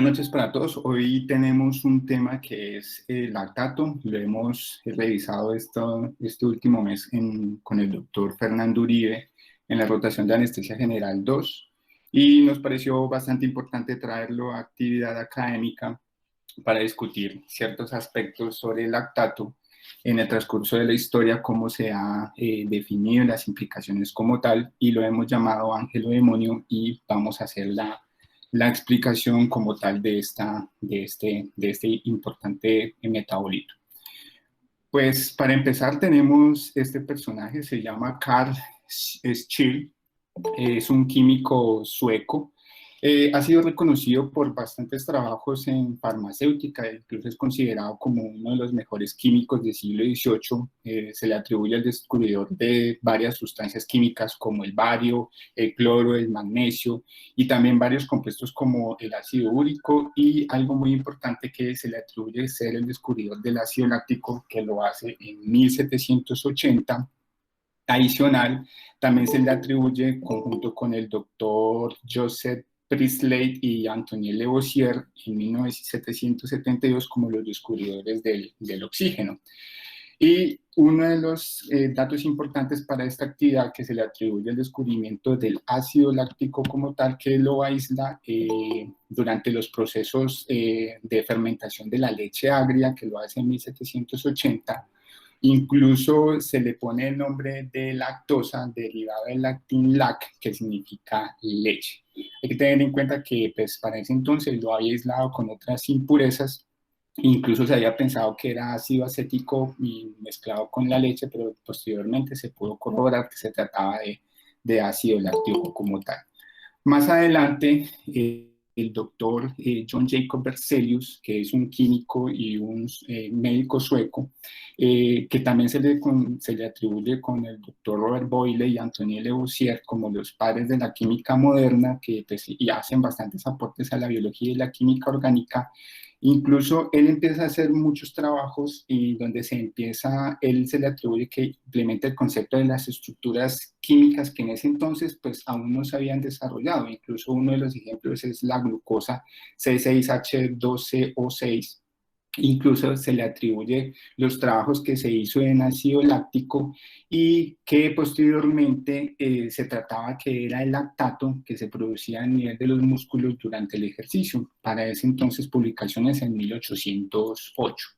Buenas noches para todos. Hoy tenemos un tema que es el lactato. Lo hemos revisado este último mes con el doctor Fernando Uribe en la rotación de anestesia general 2 y nos pareció bastante importante traerlo a actividad académica para discutir ciertos aspectos sobre el lactato en el transcurso de la historia, cómo se ha definido las implicaciones como tal, y lo hemos llamado ángel o demonio, y vamos a hacer la explicación como tal de este importante metabolito. Pues para empezar tenemos este personaje, se llama Carl Scheer, es un químico sueco. Ha sido reconocido por bastantes trabajos en farmacéutica, incluso es considerado como uno de los mejores químicos del siglo XVIII. Se le atribuye al descubridor de varias sustancias químicas como el bario, el cloro, el magnesio y también varios compuestos como el ácido úrico, y algo muy importante que se le atribuye ser el descubridor del ácido láctico, que lo hace en 1780. Adicional, también se le atribuye, conjunto con el doctor Joseph Priestley y Antoine Lavoisier, en 1772, como los descubridores del oxígeno. Y uno de los datos importantes para esta actividad, que se le atribuye el descubrimiento del ácido láctico como tal, que lo aísla durante los procesos de fermentación de la leche agria, que lo hace en 1780. Incluso se le pone el nombre de lactosa, derivado del latín lac, que significa leche. Hay que tener en cuenta que pues, para ese entonces lo había aislado con otras impurezas. Incluso se había pensado que era ácido acético y mezclado con la leche, pero posteriormente se pudo corroborar que se trataba de ácido láctico como tal. Más adelante, el doctor John Jacob Berzelius, que es un químico y un médico sueco, que también se le atribuye con el doctor Robert Boyle y Antoine Lavoisier como los padres de la química moderna, que pues, y hacen bastantes aportes a la biología y la química orgánica. Incluso él empieza a hacer muchos trabajos y donde él se le atribuye que implementa el concepto de las estructuras químicas que en ese entonces pues aún no se habían desarrollado. Incluso uno de los ejemplos es la glucosa C6H12O6. Incluso se le atribuye los trabajos que se hizo en ácido láctico, y que posteriormente se trataba que era el lactato que se producía a nivel de los músculos durante el ejercicio. Para ese entonces publicaciones en 1808.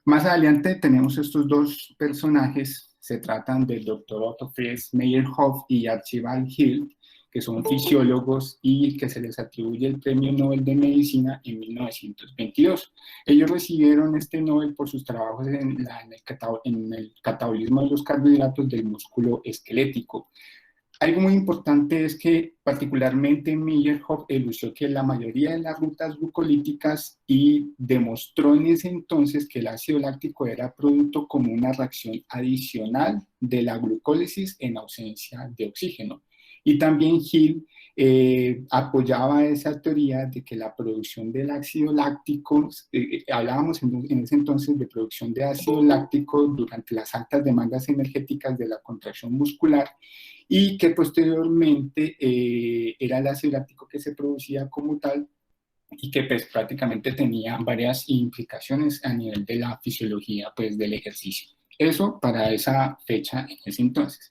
Más adelante tenemos estos dos personajes, se tratan del doctor Otto Fritz Meyerhoff y Archibald Hill, que son fisiólogos y que se les atribuye el Premio Nobel de Medicina en 1922. Ellos recibieron este Nobel por sus trabajos en el catabolismo de los carbohidratos del músculo esquelético. Algo muy importante es que particularmente Meyerhoff elució que la mayoría de las rutas glucolíticas, y demostró en ese entonces que el ácido láctico era producto como una reacción adicional de la glucólisis en ausencia de oxígeno. Y también Hill apoyaba esa teoría de que la producción del ácido láctico, hablábamos en ese entonces de producción de ácido láctico durante las altas demandas energéticas de la contracción muscular, y que posteriormente era el ácido láctico que se producía como tal, y que pues prácticamente tenía varias implicaciones a nivel de la fisiología pues del ejercicio. Eso para esa fecha en ese entonces.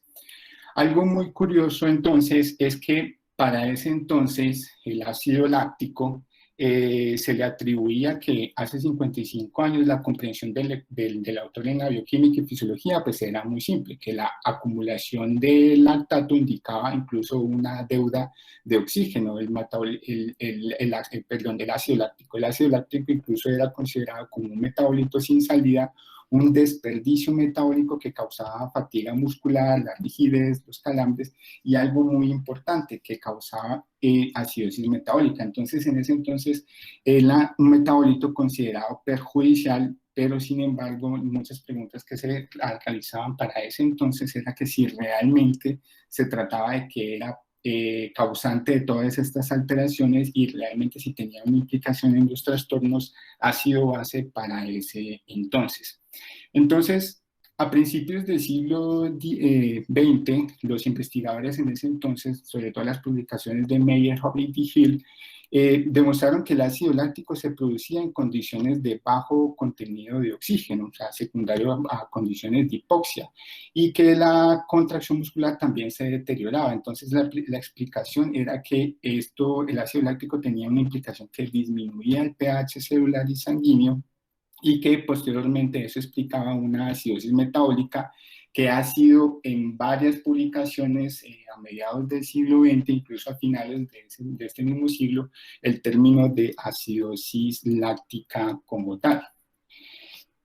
Algo muy curioso entonces es que para ese entonces el ácido láctico se le atribuía que hace 55 años la comprensión del autor en la bioquímica y fisiología pues era muy simple, que la acumulación del lactato indicaba incluso una deuda de oxígeno, del ácido láctico. El ácido láctico incluso era considerado como un metabolito sin salida, un desperdicio metabólico que causaba fatiga muscular, la rigidez, los calambres, y algo muy importante, que causaba acidosis metabólica. Entonces, en ese entonces, era un metabolito considerado perjudicial, pero sin embargo, muchas preguntas que se realizaban para ese entonces era que si realmente se trataba de que era causante de todas estas alteraciones, y realmente si tenía una implicación en los trastornos ácido-base para ese entonces. Entonces, a principios del siglo XX, los investigadores en ese entonces, sobre todo las publicaciones de Meyerhoff y Hill, demostraron que el ácido láctico se producía en condiciones de bajo contenido de oxígeno, o sea, secundario a condiciones de hipoxia, y que la contracción muscular también se deterioraba. Entonces, la explicación era que el ácido láctico tenía una implicación que disminuía el pH celular y sanguíneo, y que posteriormente eso explicaba una acidosis metabólica que ha sido en varias publicaciones a mediados del siglo XX, incluso a finales de este mismo siglo, el término de acidosis láctica como tal.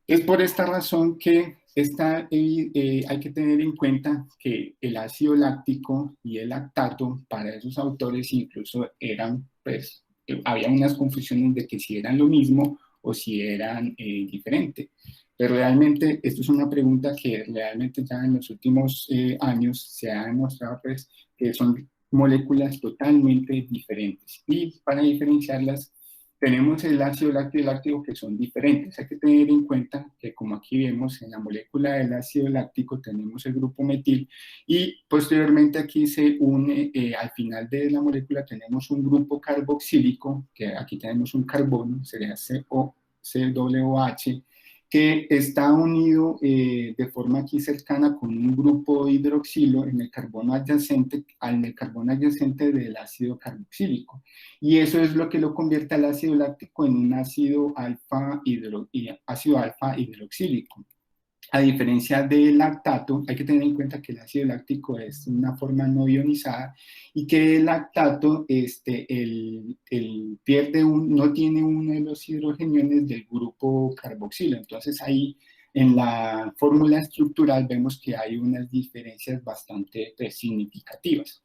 Es por esta razón que hay que tener en cuenta que el ácido láctico y el lactato, para esos autores incluso eran, pues, había unas confusiones de que si eran lo mismo o si eran diferentes. Pero realmente esto es una pregunta que realmente ya en los últimos años se ha demostrado, pues, que son moléculas totalmente diferentes. Y para diferenciarlas, tenemos el ácido láctico y el láctico que son diferentes. Hay que tener en cuenta que, como aquí vemos en la molécula del ácido láctico, tenemos el grupo metil, y posteriormente aquí se une, al final de la molécula tenemos un grupo carboxílico, que aquí tenemos un carbono, sería COH, que está unido de forma aquí cercana con un grupo hidroxilo en el carbono adyacente, del ácido carboxílico. Y eso es lo que lo convierte al ácido láctico en un ácido alfa hidroxílico. A diferencia del lactato, hay que tener en cuenta que el ácido láctico es una forma no ionizada y que el lactato no tiene uno de los hidrogeniones del grupo carboxilo. Entonces ahí en la fórmula estructural vemos que hay unas diferencias bastante significativas.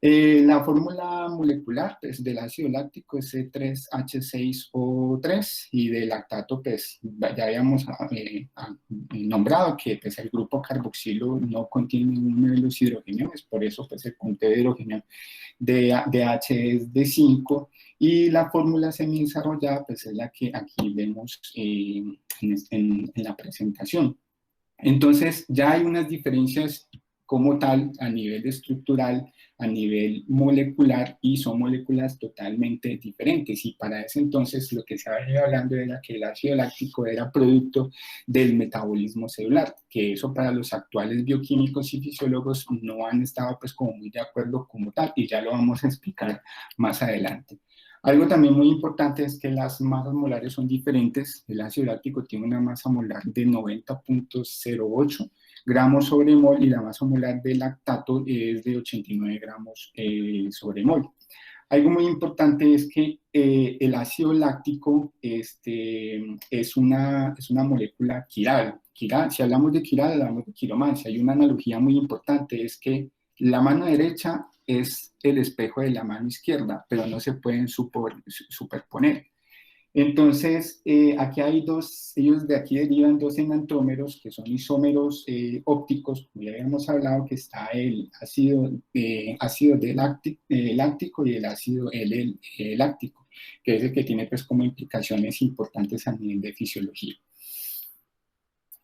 La fórmula molecular, pues, del ácido láctico es C3H6O3, y del lactato, pues ya habíamos nombrado que, pues, el grupo carboxilo no contiene uno de los hidrogeniones, por eso, pues, el conteo de hidrogenio de H es de 5, y la fórmula semidesarrollada, pues, es la que aquí vemos en la presentación. Entonces, ya hay unas diferencias como tal a nivel estructural, a nivel molecular, y son moléculas totalmente diferentes. Y para ese entonces lo que se había venido hablando era que el ácido láctico era producto del metabolismo celular, que eso para los actuales bioquímicos y fisiólogos no han estado, pues, como muy de acuerdo como tal, y ya lo vamos a explicar más adelante. Algo también muy importante es que las masas molares son diferentes. El ácido láctico tiene una masa molar de 90.08 gramos sobre mol, y la masa molar del lactato es de 89 gramos sobre mol. Algo muy importante es que el ácido láctico es una molécula quiral. Si hablamos de quiral, hablamos de quiromancia. Hay una analogía muy importante, es que la mano derecha es el espejo de la mano izquierda, pero no se pueden superponer. Entonces, aquí hay ellos de aquí derivan dos enantiómeros que son isómeros ópticos, como ya habíamos hablado, que está el ácido láctico y el ácido L-láctico, que es el que tiene, pues, como implicaciones importantes a nivel de fisiología.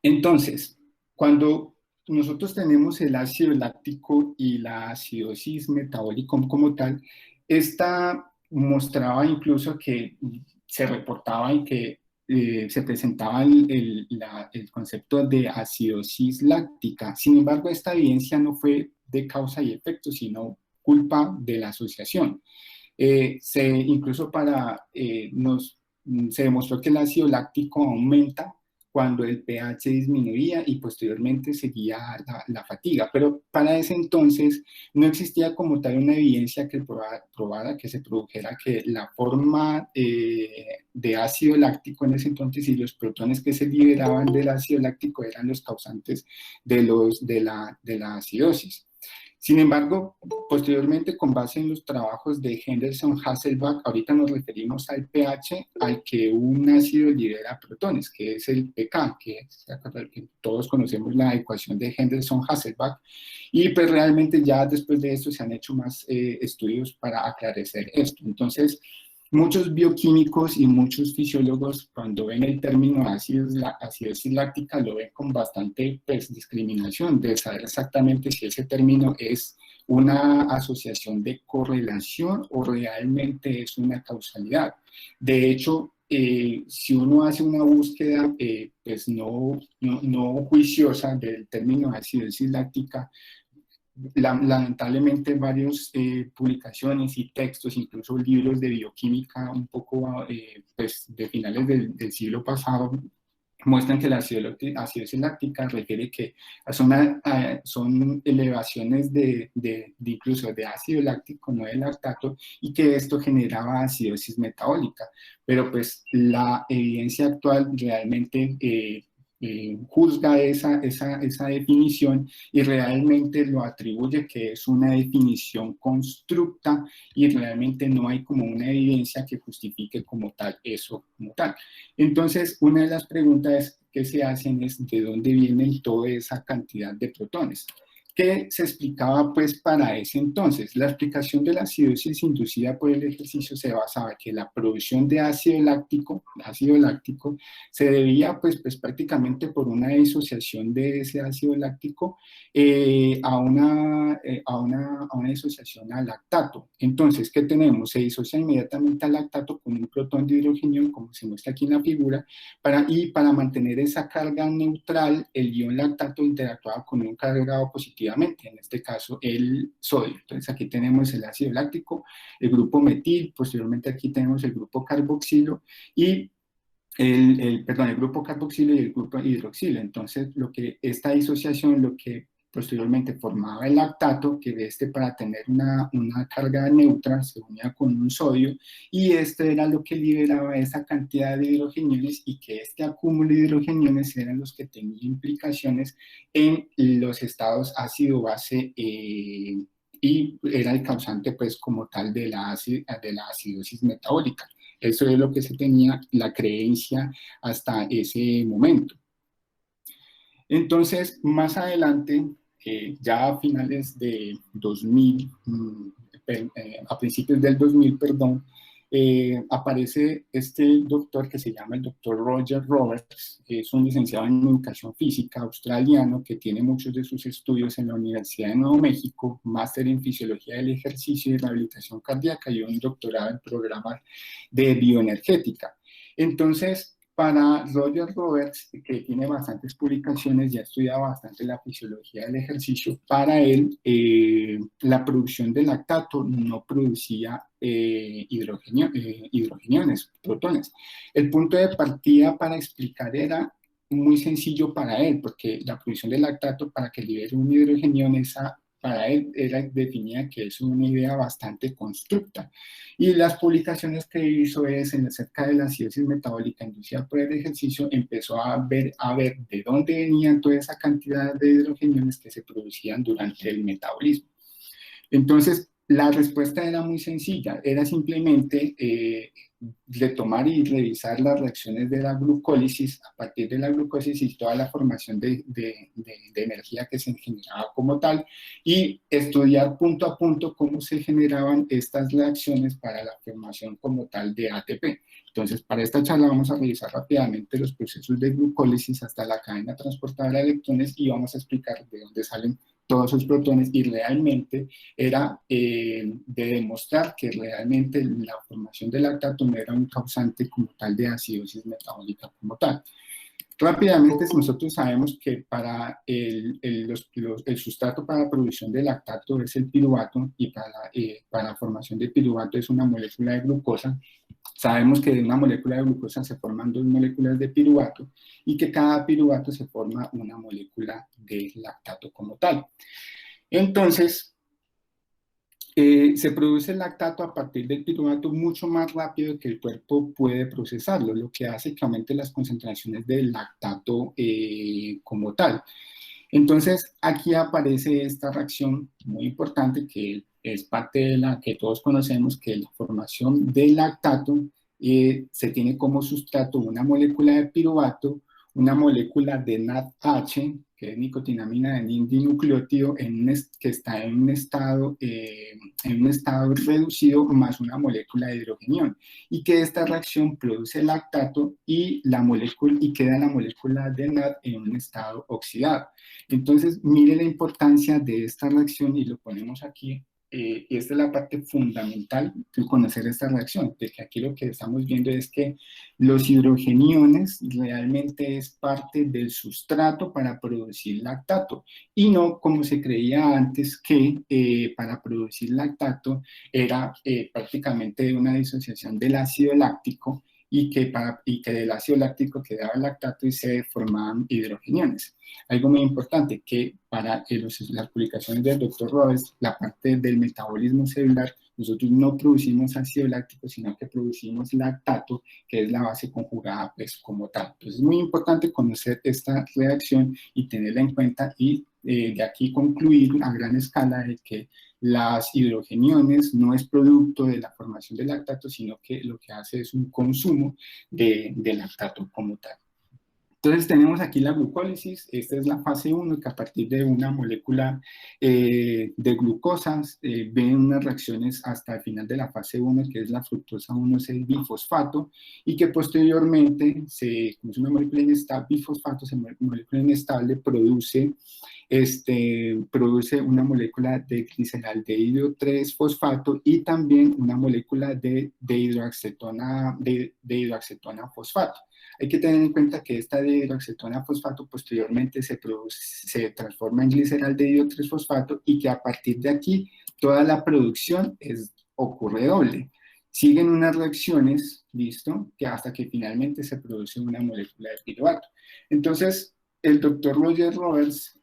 Entonces, cuando nosotros tenemos el ácido láctico y la acidosis metabólica como tal, esta mostraba incluso que se reportaba y que se presentaba el concepto de acidosis láctica. Sin embargo, esta evidencia no fue de causa y efecto, sino culpa de la asociación. Incluso se demostró que el ácido láctico aumenta cuando el pH disminuía, y posteriormente seguía la fatiga. Pero para ese entonces no existía como tal una evidencia que probara que se produjera que la forma de ácido láctico en ese entonces y los protones que se liberaban del ácido láctico eran los causantes de la acidosis. Sin embargo, posteriormente, con base en los trabajos de Henderson-Hasselbalch, ahorita nos referimos al pH al que un ácido libera protones, que es el pK, que todos conocemos la ecuación de Henderson-Hasselbalch, y pues realmente ya después de esto se han hecho más estudios para aclarecer esto. Entonces, muchos bioquímicos y muchos fisiólogos, cuando ven el término acidosis láctica, lo ven con bastante, pues, discriminación de saber exactamente si ese término es una asociación de correlación o realmente es una causalidad. De hecho, si uno hace una búsqueda pues no juiciosa del término acidosis láctica, lamentablemente varias publicaciones y textos, incluso libros de bioquímica un poco pues de finales del siglo pasado, muestran que la acidosis láctica refiere que son elevaciones incluso de ácido láctico, no de lactato, y que esto generaba acidosis metabólica. Pero pues la evidencia actual realmente juzga esa definición y realmente lo atribuye que es una definición constructa y realmente no hay como una evidencia que justifique como tal eso como tal. Entonces, una de las preguntas que se hacen es de dónde vienen toda esa cantidad de protones. ¿Qué se explicaba pues para ese entonces? La explicación de la acidosis inducida por el ejercicio se basaba en que la producción de ácido láctico se debía pues prácticamente por una disociación de ese ácido láctico a una disociación al lactato. Entonces, ¿qué tenemos? Se disocia inmediatamente al lactato con un protón de hidrogenio, como se muestra aquí en la figura, para mantener esa carga neutral, el ion lactato interactuaba con un cargado positivamente, en este caso el sodio. Entonces aquí tenemos el ácido láctico, el grupo metil, posteriormente aquí tenemos el grupo carboxilo y el grupo carboxilo y el grupo hidroxilo. Entonces, esta disociación, lo que posteriormente formaba el lactato, que para tener una carga neutra se unía con un sodio, y esto era lo que liberaba esa cantidad de hidrogeniones, y que este acúmulo de hidrogeniones eran los que tenían implicaciones en los estados ácido-base y era el causante pues como tal de la acidosis metabólica. Eso es lo que se tenía la creencia hasta ese momento. Entonces, más adelante, ya a finales de 2000, a principios del 2000, perdón, aparece este doctor que se llama el doctor Roger Roberts, que es un licenciado en educación física australiano que tiene muchos de sus estudios en la Universidad de Nuevo México, máster en fisiología del ejercicio y rehabilitación cardíaca y un doctorado en programas de bioenergética. Entonces, para Roger Roberts, que tiene bastantes publicaciones y ha estudiado bastante la fisiología del ejercicio, para él la producción de lactato no producía hidrogeniones, protones. El punto de partida para explicar era muy sencillo para él, porque la producción de lactato para que libere un hidrogenión, para él definía que es una idea bastante constructa. Y las publicaciones que hizo acerca de la acidosis metabólica inducida por el ejercicio, empezó a ver de dónde venían toda esa cantidad de hidrogeniones que se producían durante el metabolismo. Entonces, la respuesta era muy sencilla, era simplemente retomar y revisar las reacciones de la glucólisis, a partir de la glucosis y toda la formación de energía que se generaba como tal, y estudiar punto a punto cómo se generaban estas reacciones para la formación como tal de ATP. Entonces, para esta charla vamos a revisar rápidamente los procesos de glucólisis hasta la cadena transportadora de electrones y vamos a explicar de dónde salen todos esos protones, y realmente era de demostrar que realmente la formación del lactato no era un causante como tal de acidosis metabólica como tal. Rápidamente, nosotros sabemos que para el sustrato para la producción de lactato es el piruvato, y para la formación de piruvato es una molécula de glucosa. Sabemos que de una molécula de glucosa se forman dos moléculas de piruvato y que cada piruvato se forma una molécula de lactato como tal. Entonces, se produce el lactato a partir del piruvato mucho más rápido que el cuerpo puede procesarlo, lo que hace que aumente las concentraciones del lactato como tal. Entonces, aquí aparece esta reacción muy importante que es parte de la que todos conocemos, que la formación del lactato se tiene como sustrato una molécula de piruvato una molécula de NADH, que es nicotinamina dinucleótido, que está en un estado reducido, más una molécula de hidrogenión, y que esta reacción produce lactato y queda la molécula de NAD en un estado oxidado. Entonces, mire la importancia de esta reacción y lo ponemos aquí. Y esta es la parte fundamental de conocer esta reacción, de que aquí lo que estamos viendo es que los hidrogeniones realmente es parte del sustrato para producir lactato y no como se creía antes que para producir lactato era prácticamente una disociación del ácido láctico y que del ácido láctico quedaba el lactato y se formaban hidrogeniones. Algo muy importante, que para las publicaciones del doctor Roberts, la parte del metabolismo celular, nosotros no producimos ácido láctico, sino que producimos lactato, que es la base conjugada pues, como tal. Entonces es muy importante conocer esta reacción y tenerla en cuenta y de aquí concluir a gran escala de que las hidrogeniones no es producto de la formación del lactato, sino que lo que hace es un consumo de lactato como tal. Entonces tenemos aquí la glucólisis, esta es la fase 1, que a partir de una molécula de glucosas ven unas reacciones hasta el final de la fase 1, que es la fructosa 1,6-bifosfato, y que posteriormente, como es una molécula inestable, bifosfato, esa molécula inestable produce una molécula de gliceraldehído 3-fosfato y también una molécula de hidroacetona fosfato. Hay que tener en cuenta que esta dihidroacetona fosfato posteriormente se transforma en gliceraldehído 3-fosfato y que a partir de aquí toda la producción ocurre doble. Siguen unas reacciones, ¿listo? Que hasta que finalmente se produce una molécula de piruvato. Entonces, el doctor Roger Roberts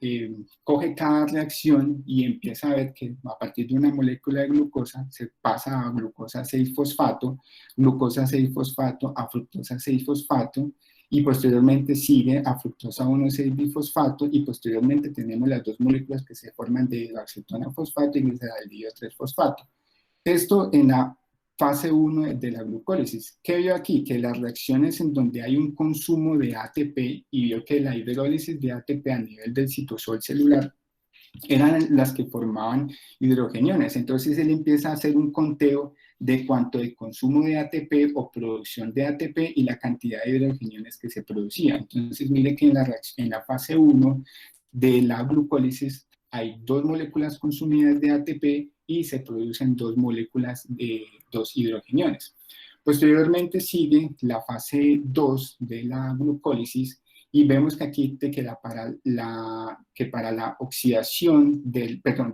coge cada reacción y empieza a ver que a partir de una molécula de glucosa se pasa a glucosa 6-fosfato, a fructosa 6-fosfato, y posteriormente sigue a fructosa 1,6-bifosfato, y posteriormente tenemos las dos moléculas que se forman de hidroacetona fosfato y gliceraldehído 3-fosfato. Esto en la fase 1 de la glucólisis. ¿Qué vio aquí? Que las reacciones en donde hay un consumo de ATP, y vio que la hidrólisis de ATP a nivel del citosol celular eran las que formaban hidrogeniones. Entonces él empieza a hacer un conteo de cuánto de consumo de ATP o producción de ATP y la cantidad de hidrogeniones que se producía. Entonces mire que en la fase 1 de la glucólisis hay dos moléculas consumidas de ATP y se producen dos moléculas de dos hidrogeniones. Posteriormente sigue la fase 2 de la glucólisis y vemos que aquí para la oxidación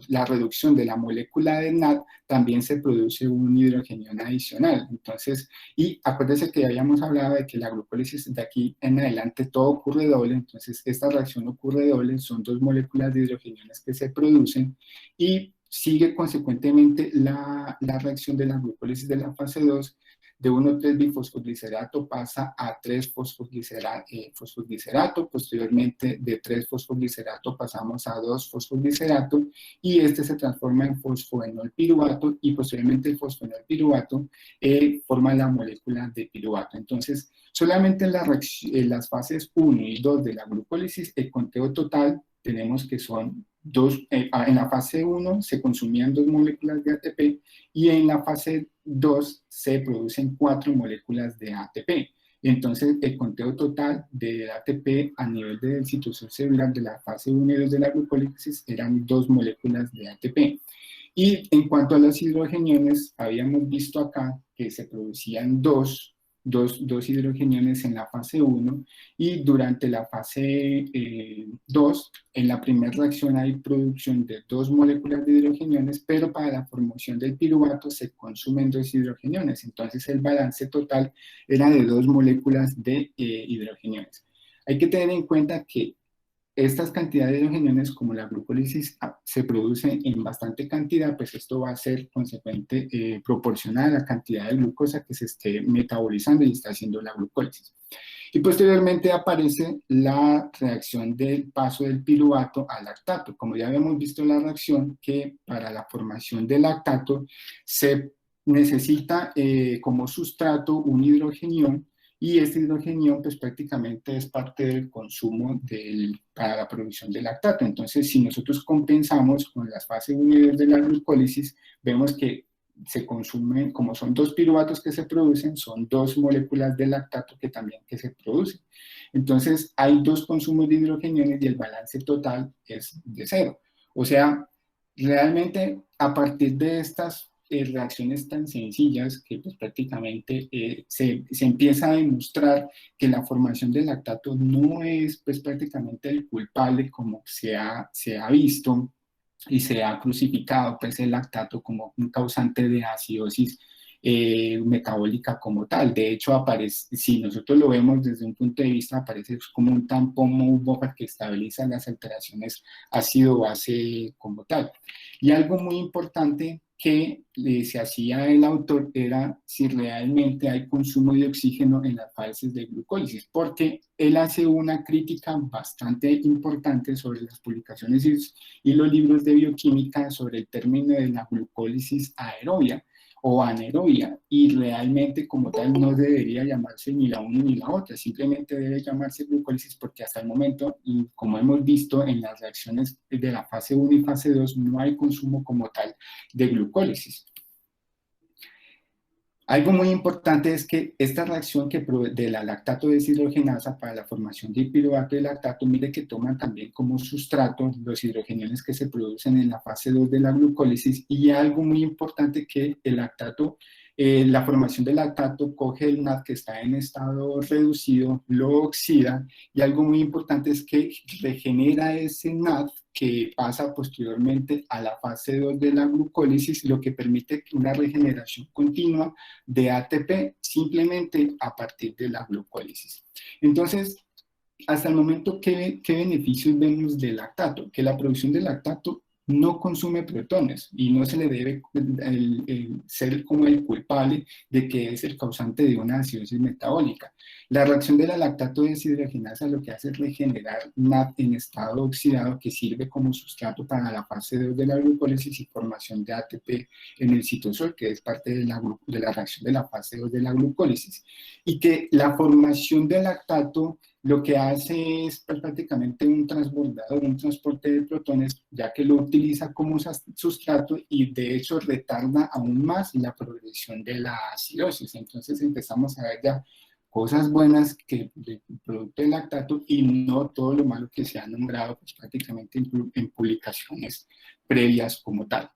la reducción de la molécula de NAD también se produce un hidrogenión adicional. Entonces, y acuérdense que habíamos hablado de que la glucólisis de aquí en adelante todo ocurre doble, entonces esta reacción ocurre doble, son dos moléculas de hidrogeniones que se producen y sigue consecuentemente la reacción de la glucólisis de la fase 2 de 1,3-bifosfoglicerato pasa a 3-fosfoglicerato, posteriormente de 3-fosfoglicerato pasamos a 2-fosfoglicerato y este se transforma en fosfoenolpiruvato y posteriormente el fosfoenolpiruvato forma la molécula de piruvato. Entonces, solamente en las fases 1 y 2 de la glucólisis, el conteo total tenemos que son en la fase 1 se consumían 2 moléculas de ATP y en la fase 2 se producen 4 moléculas de ATP. Entonces, el conteo total de ATP a nivel del citosol celular de la fase 1 y 2 de la glucólisis eran 2 moléculas de ATP. Y en cuanto a las hidrogeniones, habíamos visto acá que se producían dos hidrogeniones en la fase 1 y durante la fase 2, en la primera reacción hay producción de 2 moléculas de hidrogeniones, pero para la formación del piruvato se consumen 2 hidrogeniones, entonces el balance total era de 2 moléculas de hidrogeniones. Hay que tener en cuenta que estas cantidades de hidrogeniones, como la glucólisis se produce en bastante cantidad, pues esto va a ser consecuente, proporcional a la cantidad de glucosa que se esté metabolizando y está haciendo la glucólisis. Y posteriormente aparece la reacción del paso del piruvato al lactato. Como ya habíamos visto la reacción, que para la formación del lactato se necesita como sustrato un hidrogenión y este hidrogenión pues prácticamente es parte del consumo para la producción del lactato. Entonces, si nosotros compensamos con las fases 1 y 2 de la glucólisis, vemos que se consumen, como son dos piruvatos que se producen, son dos moléculas de lactato que se producen. Entonces, hay dos consumos de hidrogeniones y el balance total es de cero. O sea, realmente a partir de estas reacciones tan sencillas que pues, prácticamente se empieza a demostrar que la formación del lactato no es pues, prácticamente el culpable como se ha visto y se ha crucificado pues, el lactato como un causante de acidosis metabólica como tal. De hecho, aparece, si nosotros lo vemos desde un punto de vista, aparece como un tampón o un buffer que estabiliza las alteraciones ácido-base como tal. Y algo muy importante que se hacía el autor era si realmente hay consumo de oxígeno en las fases de glucólisis, porque él hace una crítica bastante importante sobre las publicaciones y los libros de bioquímica sobre el término de la glucólisis aerobia o anaerobia, y realmente como tal no debería llamarse ni la una ni la otra, simplemente debe llamarse glucólisis porque hasta el momento, y como hemos visto en las reacciones de la fase 1 y fase 2, no hay consumo como tal de glucólisis. Algo muy importante es que esta reacción de la lactato deshidrogenasa para la formación de piruvato de lactato, mire que toman también como sustrato los hidrogeniones que se producen en la fase 2 de la glucólisis, y algo muy importante que el lactato, la formación del lactato coge el NAD que está en estado reducido, lo oxida, y algo muy importante es que regenera ese NAD que pasa posteriormente a la fase 2 de la glucólisis, lo que permite una regeneración continua de ATP simplemente a partir de la glucólisis. Entonces, hasta el momento, ¿qué beneficios vemos del lactato? Que la producción de lactato no consume protones y no se le debe ser como el culpable de que es el causante de una acidosis metabólica. La reacción de la lactato deshidrogenasa lo que hace es regenerar NAD en estado oxidado que sirve como sustrato para la fase 2 de la glucólisis y formación de ATP en el citosol, que es parte de la reacción de la fase 2 de la glucólisis. Y que la formación de lactato lo que hace es prácticamente un transbordador, un transporte de protones, ya que lo utiliza como sustrato y de hecho retarda aún más la progresión de la acidosis. Entonces empezamos a ver ya cosas buenas que del producto del lactato y no todo lo malo que se ha nombrado pues, prácticamente en publicaciones previas como tal.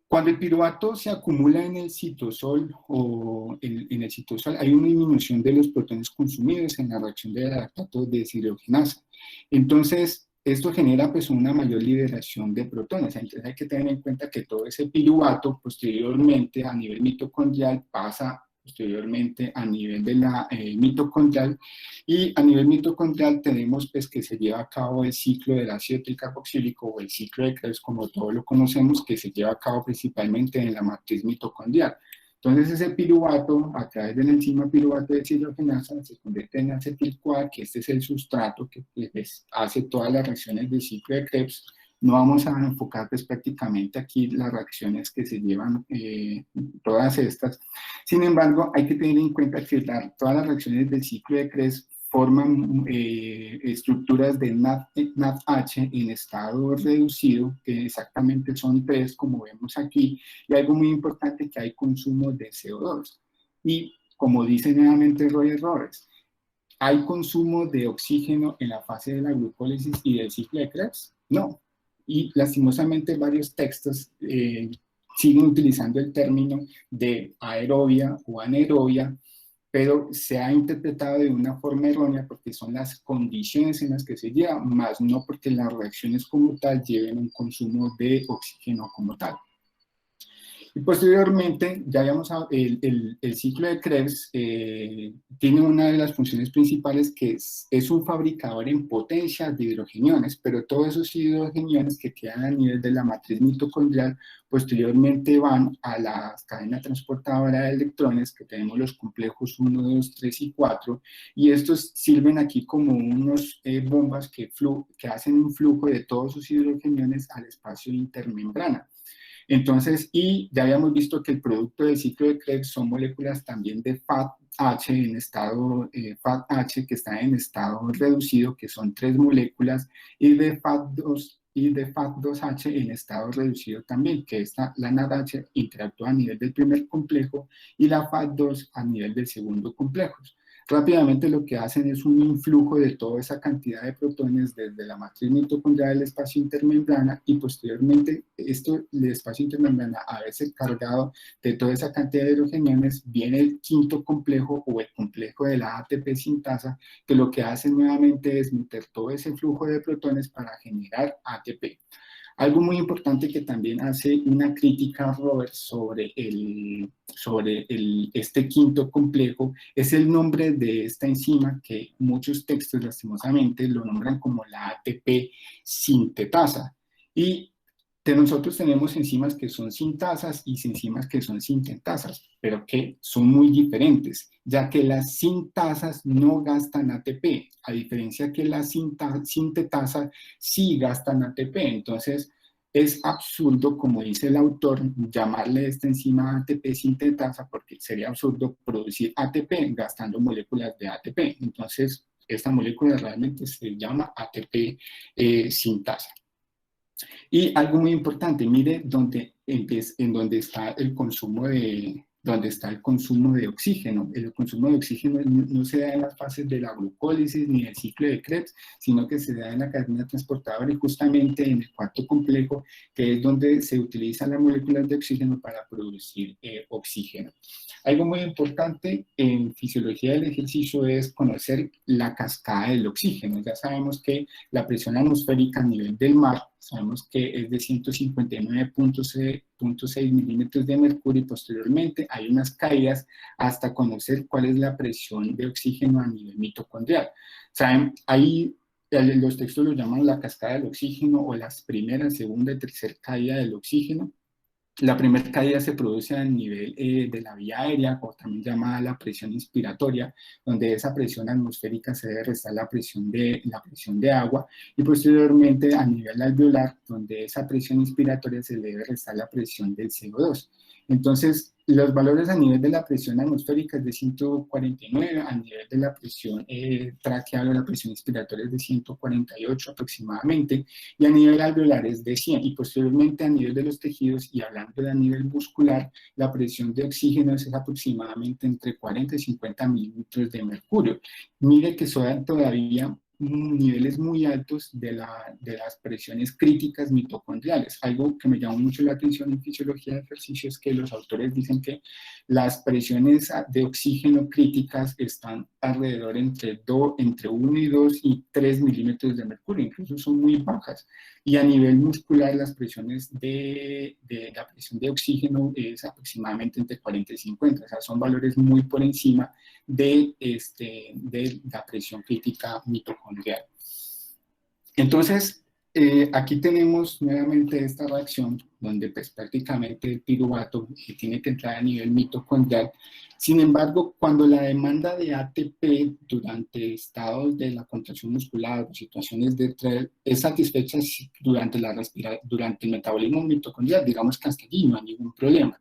Cuando el piruvato se acumula en el citosol o en el citosol, hay una disminución de los protones consumidos en la reacción de la lactato deshidrogenasa. Entonces, esto genera pues una mayor liberación de protones. Entonces hay que tener en cuenta que todo ese piruvato posteriormente a nivel mitocondrial pasa posteriormente a nivel de la mitocondrial, y a nivel mitocondrial tenemos pues que se lleva a cabo el ciclo del ácido tricarboxílico o el ciclo de Krebs, como todos lo conocemos, que se lleva a cabo principalmente en la matriz mitocondrial. Entonces ese piruvato, a través de la enzima piruvato deshidrogenasa, se convierte en acetil-CoA, que este es el sustrato que pues, hace todas las reacciones del ciclo de Krebs. No vamos a enfocar pues, prácticamente aquí las reacciones que se llevan, todas estas. Sin embargo, hay que tener en cuenta que todas las reacciones del ciclo de Krebs forman estructuras de NADH en estado reducido, que exactamente son 3, como vemos aquí, y algo muy importante que hay consumo de CO2. Y como dice nuevamente Roy Roberts, ¿hay consumo de oxígeno en la fase de la glucólisis y del ciclo de Krebs? No. Y lastimosamente varios textos siguen utilizando el término de aerobia o anaerobia, pero se ha interpretado de una forma errónea porque son las condiciones en las que se lleva, más no porque las reacciones como tal lleven un consumo de oxígeno como tal. Y posteriormente, ya habíamos el ciclo de Krebs tiene una de las funciones principales que es un fabricador en potencia de hidrogeniones, pero todos esos hidrogeniones que quedan a nivel de la matriz mitocondrial posteriormente van a la cadena transportadora de electrones, que tenemos los complejos 1, 2, 3 y 4, y estos sirven aquí como unos bombas que hacen un flujo de todos sus hidrogeniones al espacio intermembrana. Entonces, y ya habíamos visto que el producto del ciclo de Krebs son moléculas también de FATH en estado, FATH que está en estado reducido, que son 3 moléculas, y de FAT2H en estado reducido también, que esta, la NADH interactúa a nivel del primer complejo y la FAT2 a nivel del segundo complejo. Rápidamente lo que hacen es un influjo de toda esa cantidad de protones desde la matriz mitocondrial del espacio intermembrana y posteriormente el espacio intermembrana, a veces cargado de toda esa cantidad de hidrogeniones, viene el quinto complejo o el complejo de la ATP sintasa, que lo que hace nuevamente es meter todo ese flujo de protones para generar ATP. Algo muy importante que también hace una crítica Robert este quinto complejo es el nombre de esta enzima que muchos textos lastimosamente lo nombran como la ATP sintetasa. Y nosotros tenemos enzimas que son sintasas y enzimas que son sintetasas, pero que son muy diferentes, ya que las sintasas no gastan ATP, a diferencia que las sintetasas sí gastan ATP. Entonces, es absurdo, como dice el autor, llamarle esta enzima ATP sintetasa, porque sería absurdo producir ATP gastando moléculas de ATP. Entonces, esta molécula realmente se llama ATP sintasa. Y algo muy importante, mire en donde está el consumo de oxígeno. El consumo de oxígeno no se da en las fases de la glucólisis ni del ciclo de Krebs, sino que se da en la cadena transportadora y justamente en el cuarto complejo, que es donde se utilizan las moléculas de oxígeno para producir oxígeno. Algo muy importante en fisiología del ejercicio es conocer la cascada del oxígeno. Ya sabemos que la presión atmosférica a nivel del mar, sabemos que es de 159.6 milímetros de mercurio y posteriormente hay unas caídas hasta conocer cuál es la presión de oxígeno a nivel mitocondrial. Saben, ahí los textos lo llaman la cascada del oxígeno o las primera, segunda y tercera caída del oxígeno. La primera caída se produce a nivel de la vía aérea, o también llamada la presión inspiratoria, donde esa presión atmosférica se debe restar la presión de agua, y posteriormente a nivel alveolar, donde esa presión inspiratoria se debe restar la presión del CO2. Entonces, los valores a nivel de la presión atmosférica es de 149, a nivel de la presión traqueal o la presión inspiratoria es de 148 aproximadamente, y a nivel alveolar es de 100, y posteriormente a nivel de los tejidos y hablando de a nivel muscular, la presión de oxígeno es aproximadamente entre 40 y 50 milímetros de mercurio. Mire que son todavía niveles muy altos de las presiones críticas mitocondriales. Algo que me llamó mucho la atención en fisiología de ejercicio es que los autores dicen que las presiones de oxígeno críticas están alrededor entre 1 y 2 y 3 milímetros de mercurio, incluso son muy bajas. Y a nivel muscular las presiones la presión de oxígeno es aproximadamente entre 40 y 50, o sea, son valores muy por encima de la presión crítica mitocondrial. Entonces, aquí tenemos nuevamente esta reacción donde pues prácticamente el piruvato tiene que entrar a nivel mitocondrial. Sin embargo, cuando la demanda de ATP durante estados de la contracción muscular o situaciones de estrés es satisfecha durante el metabolismo mitocondrial, digamos que hasta allí no hay ningún problema.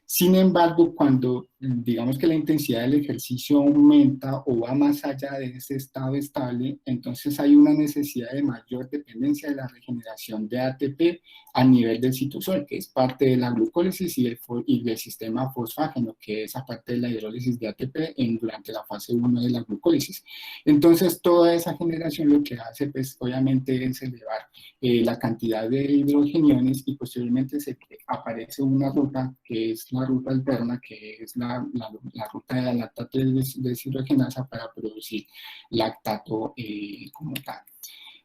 Sin embargo, cuando digamos que la intensidad del ejercicio aumenta o va más allá de ese estado estable, entonces hay una necesidad de mayor dependencia de la regeneración de ATP a nivel del citosol, que es parte de la glucólisis y del sistema fosfágeno, que es aparte de la hidrólisis de ATP durante la fase 1 de la glucólisis. Entonces, toda esa generación lo que hace, pues, obviamente, es elevar la cantidad de hidrogeniones y posteriormente aparece una ruta que es la ruta alterna, que es la ruta de la lactato deshidrogenasa para producir lactato como tal.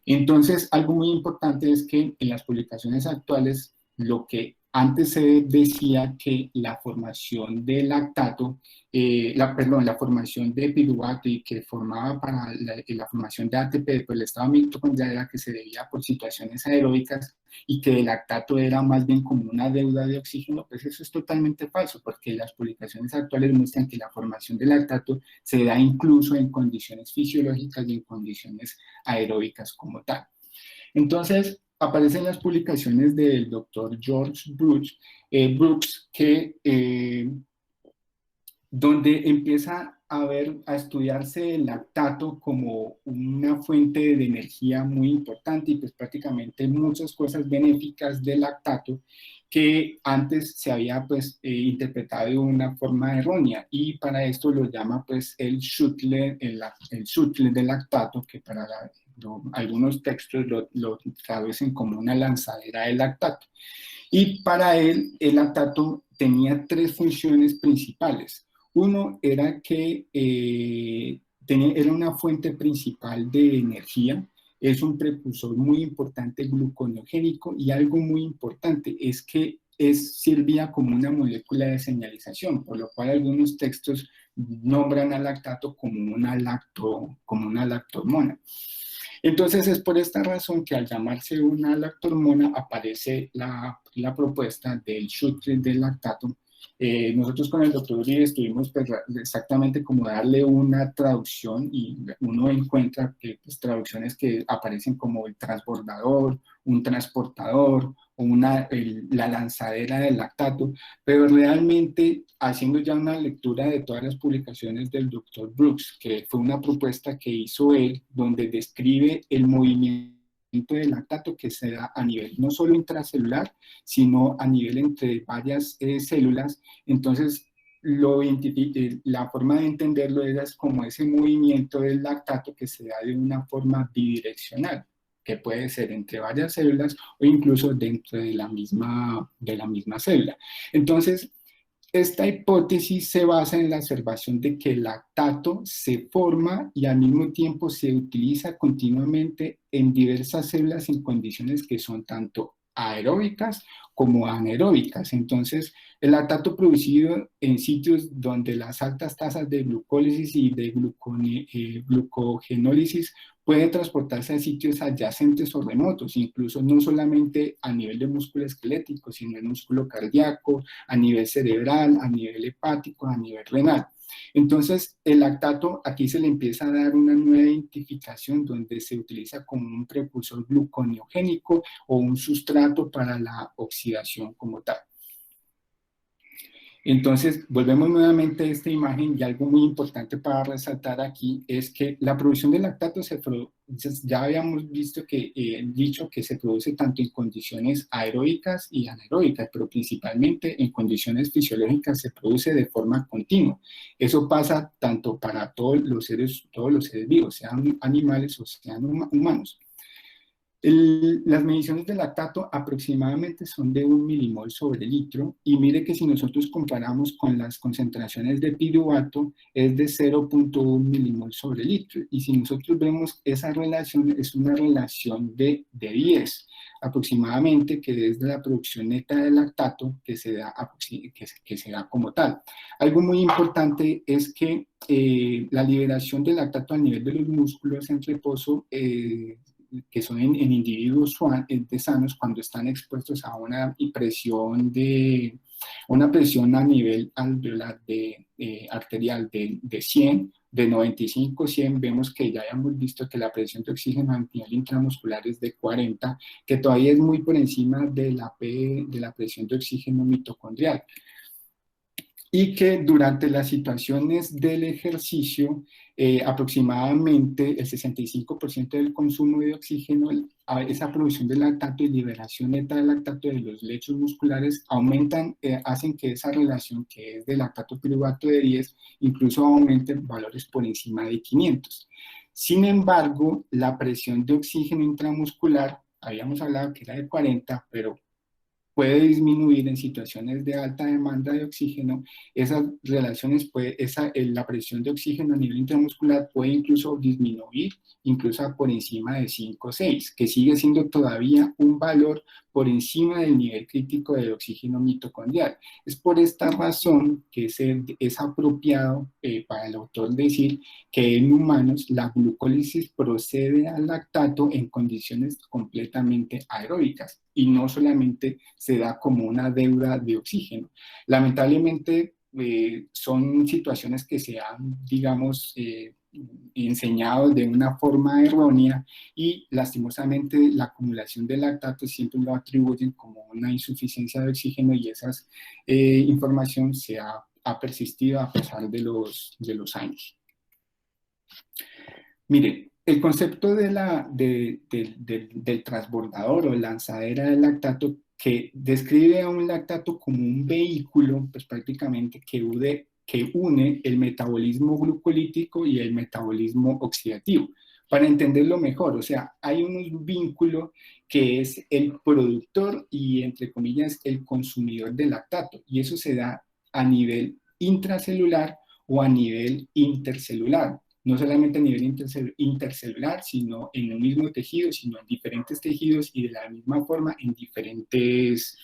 Entonces, algo muy importante es que en las publicaciones actuales, lo que antes se decía que la formación de lactato, la formación de piruvato y que formaba para la formación de ATP por el estado mitocondrial era que se debía por situaciones aeróbicas y que el lactato era más bien como una deuda de oxígeno, pues eso es totalmente falso, porque las publicaciones actuales muestran que la formación de lactato se da incluso en condiciones fisiológicas y en condiciones aeróbicas como tal. Entonces, aparecen las publicaciones del doctor George Brooks que donde empieza a ver, a estudiarse el lactato como una fuente de energía muy importante y pues prácticamente muchas cosas benéficas del lactato que antes se había pues interpretado de una forma errónea, y para esto lo llama pues el shuttle, el shuttle del lactato, que para algunos textos lo traducen como una lanzadera de lactato. Y para él, el lactato tenía tres funciones principales. Uno era que era una fuente principal de energía, es un precursor muy importante gluconeogénico, y algo muy importante es que servía como una molécula de señalización, por lo cual algunos textos nombran al lactato como una lactohormona. Entonces es por esta razón que al llamarse una lactohormona aparece la propuesta del shuttle del lactato. Nosotros con el doctor Uribe estuvimos pues, exactamente como darle una traducción, y uno encuentra que, pues, traducciones que aparecen como el transbordador, un transportador o la lanzadera del lactato, pero realmente haciendo ya una lectura de todas las publicaciones del doctor Brooks, que fue una propuesta que hizo él, donde describe el movimiento del lactato que se da a nivel no solo intracelular, sino a nivel entre varias células. Entonces, la forma de entenderlo es como ese movimiento del lactato que se da de una forma bidireccional, que puede ser entre varias células o incluso dentro de la misma célula. Entonces, esta hipótesis se basa en la observación de que el lactato se forma y al mismo tiempo se utiliza continuamente en diversas células en condiciones que son tanto aeróbicas como anaeróbicas. Entonces, el lactato producido en sitios donde las altas tasas de glucólisis y de glucogenólisis pueden transportarse a sitios adyacentes o remotos, incluso no solamente a nivel de músculo esquelético, sino en músculo cardíaco, a nivel cerebral, a nivel hepático, a nivel renal. Entonces, el lactato aquí se le empieza a dar una nueva identificación donde se utiliza como un precursor gluconeogénico o un sustrato para la oxidación como tal. Entonces, volvemos nuevamente a esta imagen, y algo muy importante para resaltar aquí es que la producción de lactato ya habíamos dicho que se produce tanto en condiciones aeróbicas y anaeróbicas, pero principalmente en condiciones fisiológicas se produce de forma continua. Eso pasa tanto para todos los seres vivos, sean animales o sean humanos. Las mediciones de lactato aproximadamente son de 1 milimol sobre litro, y mire que si nosotros comparamos con las concentraciones de piruvato es de 0.1 milimol sobre litro, y si nosotros vemos esa relación es una relación de 10 aproximadamente, que es de la producción neta de lactato que se da como tal. Algo muy importante es que la liberación de lactato a nivel de los músculos en reposo que son en individuos sanos, cuando están expuestos a una presión a nivel alveolar arterial de 100, de 95, 100, vemos que ya habíamos visto que la presión de oxígeno a nivel intramuscular es de 40, que todavía es muy por encima de la presión de oxígeno mitocondrial. Y que durante las situaciones del ejercicio, aproximadamente el 65% del consumo de oxígeno, esa producción de lactato y liberación neta de lactato de los lechos musculares aumentan, hacen que esa relación que es de lactato piruvato de 10 incluso aumente valores por encima de 500. Sin embargo, la presión de oxígeno intramuscular, habíamos hablado que era de 40, pero puede disminuir en situaciones de alta demanda de oxígeno. Esas relaciones, la presión de oxígeno a nivel intramuscular puede incluso disminuir, incluso por encima de 5 o 6, que sigue siendo todavía un valor por encima del nivel crítico del oxígeno mitocondrial. Es por esta razón que es apropiado para el autor decir que en humanos la glucólisis procede al lactato en condiciones completamente aeróbicas, y no solamente se da como una deuda de oxígeno. Lamentablemente, son situaciones que se han, digamos, enseñados de una forma errónea y lastimosamente la acumulación de lactato siempre lo atribuyen como una insuficiencia de oxígeno y esa información ha persistido a pesar de los años. Mire, el concepto del transbordador o lanzadera del lactato que describe a un lactato como un vehículo, pues prácticamente que une el metabolismo glucolítico y el metabolismo oxidativo. Para entenderlo mejor, o sea, hay un vínculo que es el productor y, entre comillas, el consumidor del lactato, y eso se da a nivel intracelular o a nivel intercelular, no solamente a nivel intercelular, sino en un mismo tejido, sino en diferentes tejidos y de la misma forma en diferentes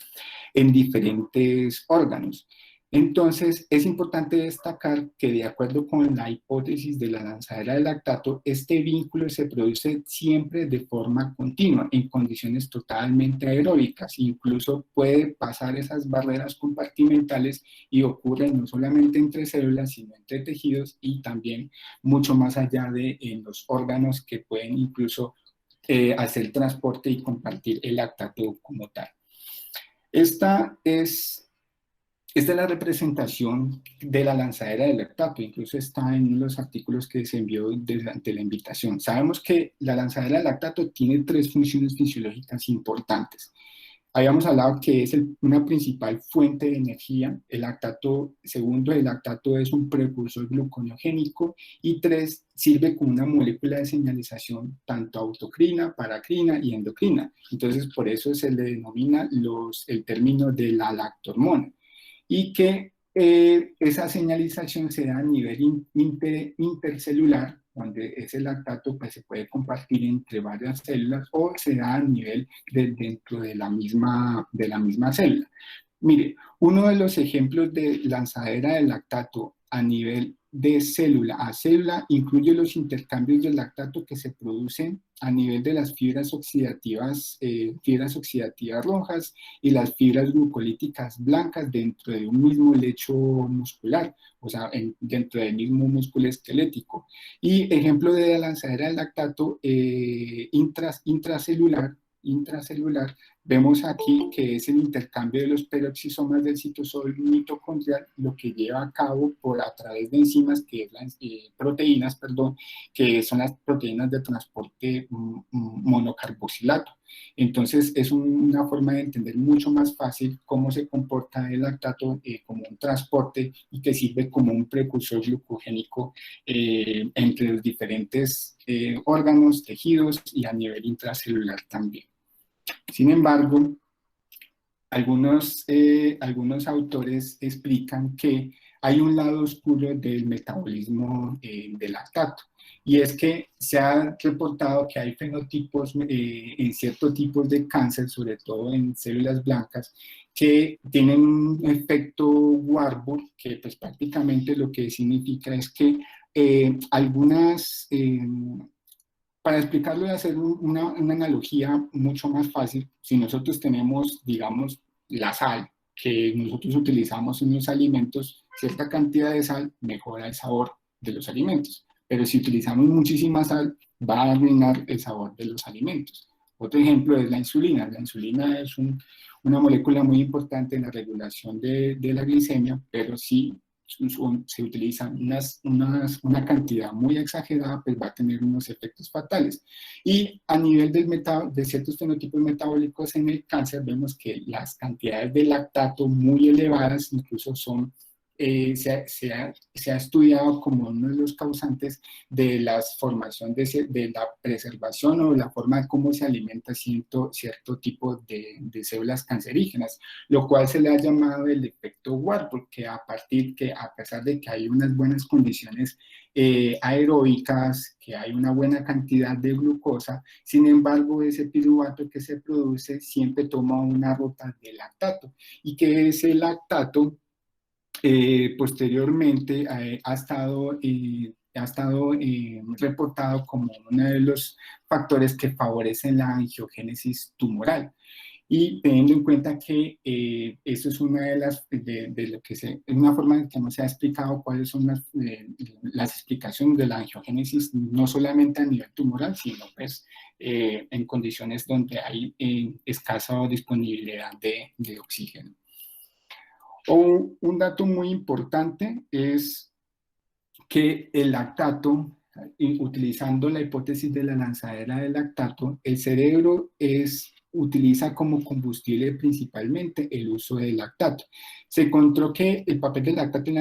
órganos. Entonces, es importante destacar que de acuerdo con la hipótesis de la lanzadera de lactato, este vínculo se produce siempre de forma continua, en condiciones totalmente aeróbicas. Incluso puede pasar esas barreras compartimentales y ocurre no solamente entre células, sino entre tejidos y también mucho más allá de en los órganos que pueden incluso hacer transporte y compartir el lactato como tal. Esta es la representación de la lanzadera del lactato, incluso está en los artículos que se envió durante la invitación. Sabemos que la lanzadera del lactato tiene tres funciones fisiológicas importantes. Habíamos hablado que es una principal fuente de energía. El lactato, segundo, el lactato es un precursor gluconeogénico y tres, sirve como una molécula de señalización tanto autocrina, paracrina y endocrina. Entonces, por eso se le denomina el término de la lactohormona y que esa señalización se da a nivel intercelular, donde ese lactato pues, se puede compartir entre varias células o se da a nivel dentro de la misma célula. Mire, uno de los ejemplos de lanzadera de lactato a nivel de célula a célula incluye los intercambios de lactato que se producen a nivel de las fibras oxidativas rojas y las fibras glucolíticas blancas dentro de un mismo lecho muscular, o sea, dentro del mismo músculo esquelético. Y ejemplo de la lanzadera de lactato intracelular, vemos aquí que es el intercambio de los peroxisomas del citosol mitocondrial, lo que lleva a cabo a través de enzimas, proteínas, perdón, que son las proteínas de transporte monocarboxilato. Entonces, es una forma de entender mucho más fácil cómo se comporta el lactato como un transporte y que sirve como un precursor glucogénico entre los diferentes órganos, tejidos y a nivel intracelular también. Sin embargo, algunos autores explican que hay un lado oscuro del metabolismo del lactato, y es que se ha reportado que hay fenotipos en ciertos tipos de cáncer, sobre todo en células blancas, que tienen un efecto Warburg, que pues prácticamente lo que significa es que para explicarlo y hacer una analogía mucho más fácil, si nosotros tenemos, digamos, la sal que nosotros utilizamos en los alimentos, cierta cantidad de sal mejora el sabor de los alimentos, pero si utilizamos muchísima sal, va a arruinar el sabor de los alimentos. Otro ejemplo es la insulina. La insulina es una molécula muy importante en la regulación de la glicemia, pero si se utiliza una cantidad muy exagerada, pues va a tener unos efectos fatales. Y a nivel de ciertos fenotipos metabólicos en el cáncer, vemos que las cantidades de lactato muy elevadas incluso se ha estudiado como uno de los causantes de la formación de la preservación o la forma de cómo se alimenta cierto tipo de células cancerígenas, lo cual se le ha llamado el efecto Warburg, que a pesar de que hay unas buenas condiciones aeróbicas, que hay una buena cantidad de glucosa, sin embargo ese piruvato que se produce siempre toma una ruta de lactato, y que ese lactato posteriormente ha estado reportado como uno de los factores que favorecen la angiogénesis tumoral. Y teniendo en cuenta que eso es una de las, de lo que se, es una forma en que no se ha explicado cuáles son las explicaciones de la angiogénesis, no solamente a nivel tumoral, sino pues en condiciones donde hay escasa disponibilidad de oxígeno. Un dato muy importante es que el lactato, utilizando la hipótesis de la lanzadera del lactato, el cerebro utiliza como combustible principalmente el uso del lactato. Se encontró que el papel del lactato en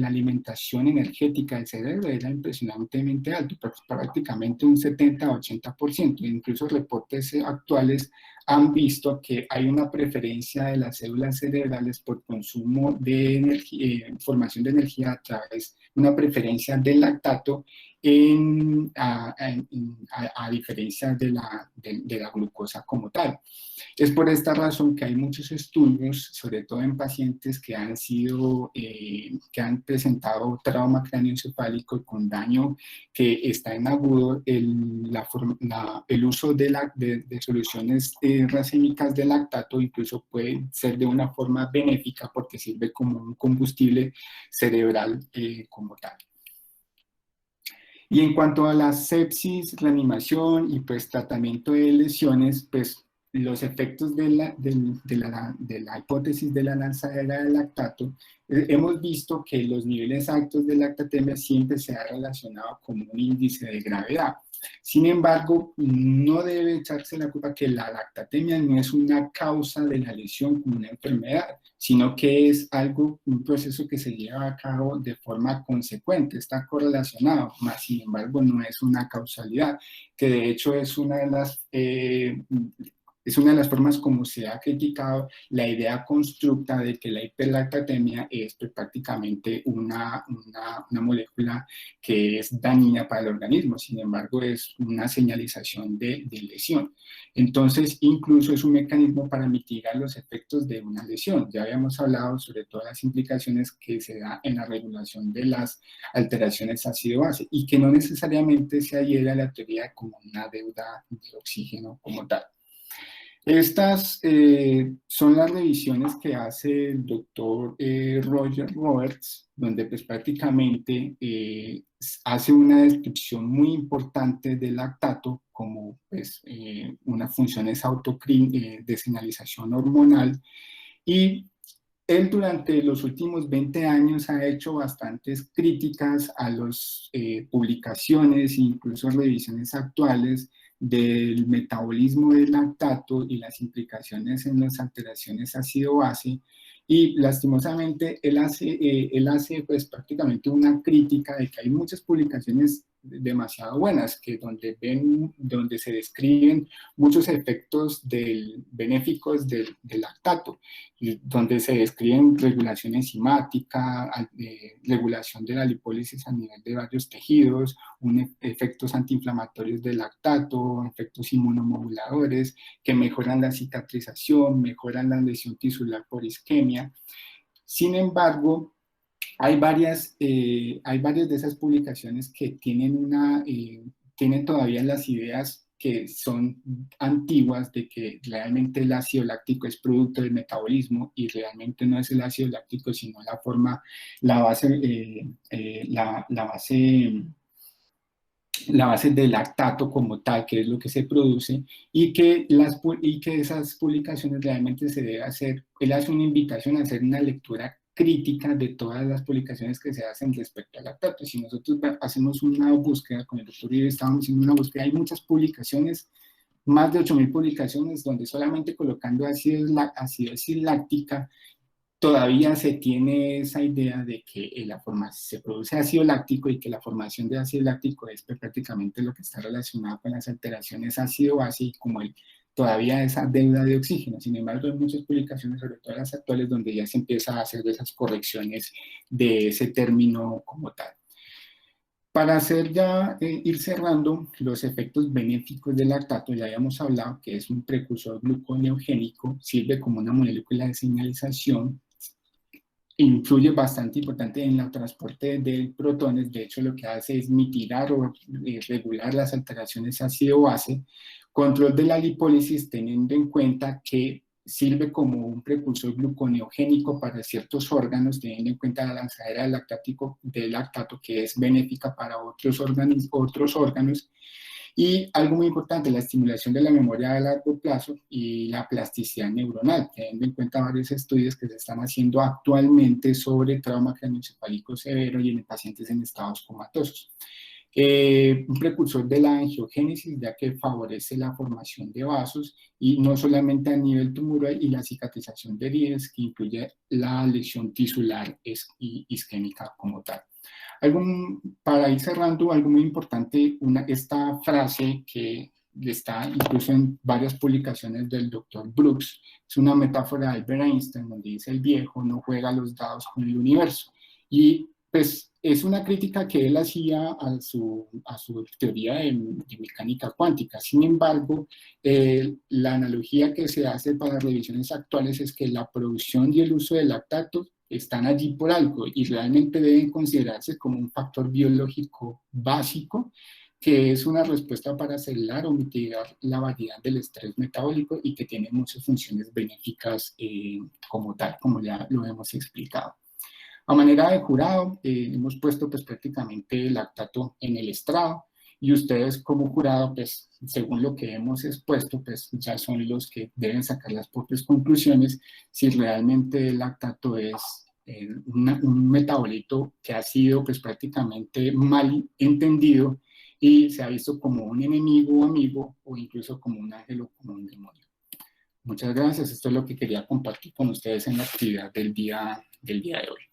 la alimentación energética del cerebro era impresionantemente alto, prácticamente un 70-80%. Incluso reportes actuales han visto que hay una preferencia de las células cerebrales por consumo de energía, formación de energía a través de una preferencia del lactato a diferencia de la glucosa como tal. Es por esta razón que hay muchos estudios, sobre todo en pacientes que que han presentado trauma craneoencefálico con daño que está en agudo, el uso de soluciones racémicas de lactato incluso puede ser de una forma benéfica porque sirve como un combustible cerebral como tal. Y en cuanto a la sepsis, reanimación y pues tratamiento de lesiones, pues los efectos de la hipótesis de la lanzadera del lactato, hemos visto que los niveles altos de lactatemia siempre se ha relacionado con un índice de gravedad. Sin embargo, no debe echarse la culpa que la lactatemia no es una causa de la lesión como una enfermedad, sino que es un proceso que se lleva a cabo de forma consecuente, está correlacionado, más sin embargo no es una causalidad, que de hecho es una de las formas como se ha criticado la idea constructa de que la hiperlactatemia es prácticamente una molécula que es dañina para el organismo, sin embargo es una señalización de lesión. Entonces, incluso es un mecanismo para mitigar los efectos de una lesión. Ya habíamos hablado sobre todas las implicaciones que se da en la regulación de las alteraciones ácido-base y que no necesariamente se adhiere a la teoría como una deuda de oxígeno como tal. Estas son las revisiones que hace el doctor Roger Roberts, donde pues prácticamente hace una descripción muy importante del lactato como pues unas funciones de señalización hormonal, y él durante los últimos 20 años ha hecho bastantes críticas a las publicaciones e incluso revisiones actuales del metabolismo del lactato y las implicaciones en las alteraciones ácido-base. Y lastimosamente él hace pues prácticamente una crítica de que hay muchas publicaciones demasiado buenas, donde se describen muchos efectos benéficos del lactato, donde se describen regulación enzimática, regulación de la lipólisis a nivel de varios tejidos, efectos antiinflamatorios del lactato, efectos inmunomoduladores que mejoran la cicatrización, mejoran la lesión tisular por isquemia. Sin embargo, hay varias de esas publicaciones que tienen todavía las ideas que son antiguas de que realmente el ácido láctico es producto del metabolismo, y realmente no es el ácido láctico, sino la base del lactato como tal, que es lo que se produce, y que esas publicaciones realmente se debe hacer, él hace una invitación a hacer una lectura crítica de todas las publicaciones que se hacen respecto al lactato. Si nosotros hacemos una búsqueda con el doctor Uribe, estábamos haciendo una búsqueda, hay muchas publicaciones, más de 8.000 publicaciones, donde solamente colocando acidosis láctica todavía se tiene esa idea de que se produce ácido láctico y que la formación de ácido láctico es prácticamente lo que está relacionado con las alteraciones ácido-base y como todavía esa deuda de oxígeno. Sin embargo, hay muchas publicaciones, sobre todo las actuales, donde ya se empieza a hacer esas correcciones de ese término como tal. Para ir cerrando, los efectos benéficos del lactato, ya habíamos hablado que es un precursor gluconeogénico, sirve como una molécula de señalización, influye bastante importante en el transporte de protones. De hecho, lo que hace es mitigar o regular las alteraciones ácido-base, control de la lipólisis, teniendo en cuenta que sirve como un precursor gluconeogénico para ciertos órganos, teniendo en cuenta la lanzadera del lactato, que es benéfica para otros órganos. Y algo muy importante, la estimulación de la memoria a largo plazo y la plasticidad neuronal, teniendo en cuenta varios estudios que se están haciendo actualmente sobre trauma craneoencefálico severo y en pacientes en estados comatosos. Un precursor de la angiogénesis, ya que favorece la formación de vasos y no solamente a nivel tumoral y la cicatrización de heridas, que incluye la lesión tisular y isquémica como tal. Para ir cerrando, algo muy importante, esta frase que está incluso en varias publicaciones del doctor Brooks, es una metáfora de Albert Einstein, donde dice: el viejo no juega los dados con el universo. Y pues es una crítica que él hacía a su teoría de mecánica cuántica. Sin embargo, la analogía que se hace para revisiones actuales es que la producción y el uso de lactato están allí por algo y realmente deben considerarse como un factor biológico básico, que es una respuesta para acelerar o mitigar la variedad del estrés metabólico y que tiene muchas funciones benéficas como tal, como ya lo hemos explicado. A manera de jurado, hemos puesto pues prácticamente el lactato en el estrado, y ustedes como jurado, pues según lo que hemos expuesto, pues ya son los que deben sacar las propias conclusiones si realmente el lactato es un metabolito que ha sido pues prácticamente mal entendido y se ha visto como un enemigo o amigo, o incluso como un ángel o como un demonio. Muchas gracias, esto es lo que quería compartir con ustedes en la actividad del día de hoy.